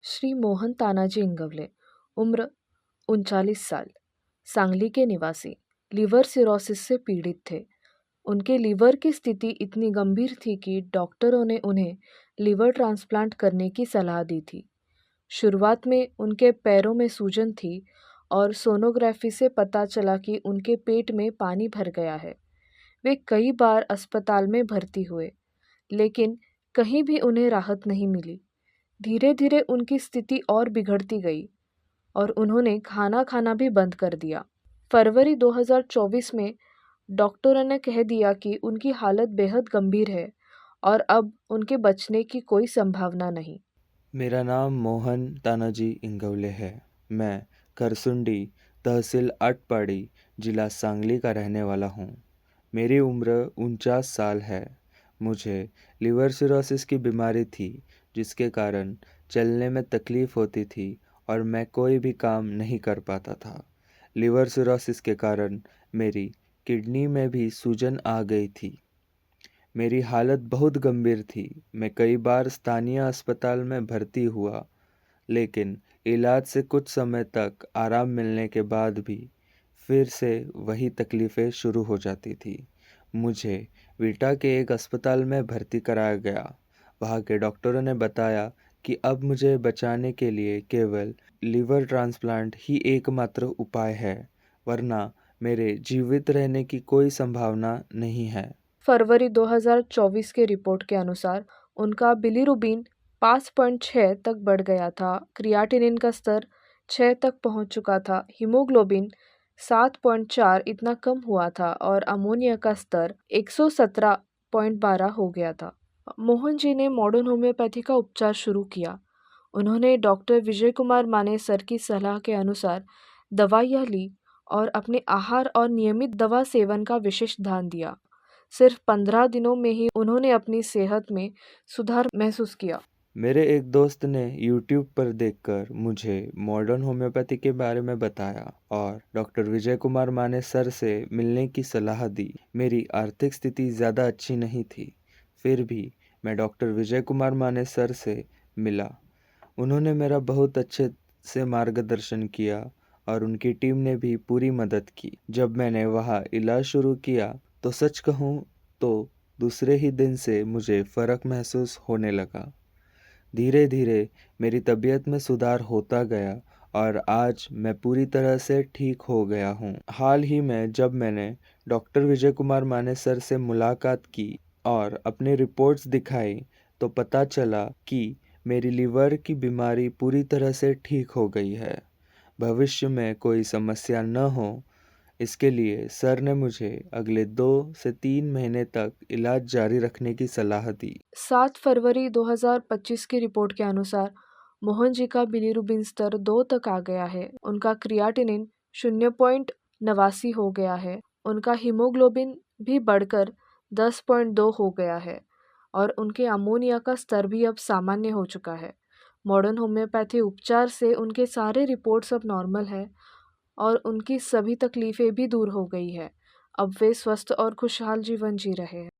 श्री मोहन तानाजी इंगवले, उम्र 39 साल, सांगली के निवासी, लीवर सिरोसिस से पीड़ित थे। उनके लीवर की स्थिति इतनी गंभीर थी कि डॉक्टरों ने उन्हें लीवर ट्रांसप्लांट करने की सलाह दी थी। शुरुआत में उनके पैरों में सूजन थी और सोनोग्राफी से पता चला कि उनके पेट में पानी भर गया है। वे कई बार अस्पताल में भर्ती हुए, लेकिन कहीं भी उन्हें राहत नहीं मिली। धीरे धीरे उनकी स्थिति और बिगड़ती गई और उन्होंने खाना खाना भी बंद कर दिया। फरवरी 2024 में डॉक्टरों ने कह दिया कि उनकी हालत बेहद गंभीर है और अब उनके बचने की कोई संभावना नहीं। मेरा नाम मोहन तानाजी इंगवले है। मैं करसुंडी, तहसील अटपाड़ी, जिला सांगली का रहने वाला हूँ। मेरी उम्र 49 साल है। मुझे लीवर सिरोसिस की बीमारी थी, जिसके कारण चलने में तकलीफ़ होती थी और मैं कोई भी काम नहीं कर पाता था। लीवर सिरोसिस के कारण मेरी किडनी में भी सूजन आ गई थी। मेरी हालत बहुत गंभीर थी। मैं कई बार स्थानीय अस्पताल में भर्ती हुआ, लेकिन इलाज से कुछ समय तक आराम मिलने के बाद भी फिर से वही तकलीफ़ें शुरू हो जाती थी। मुझे वीटा के एक अस्पताल में भर्ती कराया गया। वहाँ के डॉक्टरों ने बताया कि अब मुझे बचाने के लिए केवल लीवर ट्रांसप्लांट ही एकमात्र उपाय है, वरना मेरे जीवित रहने की कोई संभावना नहीं है। फरवरी 2024 के रिपोर्ट के अनुसार उनका बिलीरुबिन 5.6 तक बढ़ गया था, क्रियाटिनिन का स्तर 6 तक पहुंच चुका था, हीमोग्लोबिन 7.4 इतना कम हुआ था और अमोनिया का स्तर 117.12 हो गया था। मोहन जी ने मॉडर्न होम्योपैथी का उपचार शुरू किया। उन्होंने डॉक्टर विजय कुमार मानेसर की सलाह के अनुसार दवाइयाँ ली और अपने आहार और नियमित दवा सेवन का विशेष ध्यान दिया। सिर्फ 15 दिनों में ही उन्होंने अपनी सेहत में सुधार महसूस किया। मेरे एक दोस्त ने YouTube पर देखकर मुझे मॉडर्न होम्योपैथी के बारे में बताया और डॉक्टर विजय कुमार मानेसर से मिलने की सलाह दी। मेरी आर्थिक स्थिति ज़्यादा अच्छी नहीं थी, फिर भी मैं डॉक्टर विजय कुमार मानेसर से मिला। उन्होंने मेरा बहुत अच्छे से मार्गदर्शन किया और उनकी टीम ने भी पूरी मदद की। जब मैंने वहाँ इलाज शुरू किया तो सच कहूँ तो दूसरे ही दिन से मुझे फ़र्क महसूस होने लगा। धीरे धीरे मेरी तबीयत में सुधार होता गया और आज मैं पूरी तरह से ठीक हो गया हूँ। हाल ही में जब मैंने डॉक्टर विजय कुमार मानेसर से मुलाकात की और अपनी रिपोर्ट्स दिखाई तो पता चला कि मेरी लीवर की बीमारी पूरी तरह से ठीक हो गई है। भविष्य में कोई समस्या न हो, इसके लिए सर ने मुझे अगले 2 से 3 महीने तक इलाज जारी रखने की सलाह दी। 7 फरवरी 2025 की रिपोर्ट के अनुसार मोहन जी का बिलीरुबिन स्तर 2 तक आ गया है। उनका क्रियाटिनिन 0.89 हो गया है। उनका हीमोग्लोबिन भी बढ़कर 10.2 हो गया है और उनके अमोनिया का स्तर भी अब सामान्य हो चुका है। मॉडर्न होम्योपैथी उपचार से उनके सारे रिपोर्ट्स अब नॉर्मल है और उनकी सभी तकलीफ़ें भी दूर हो गई है। अब वे स्वस्थ और खुशहाल जीवन जी रहे हैं।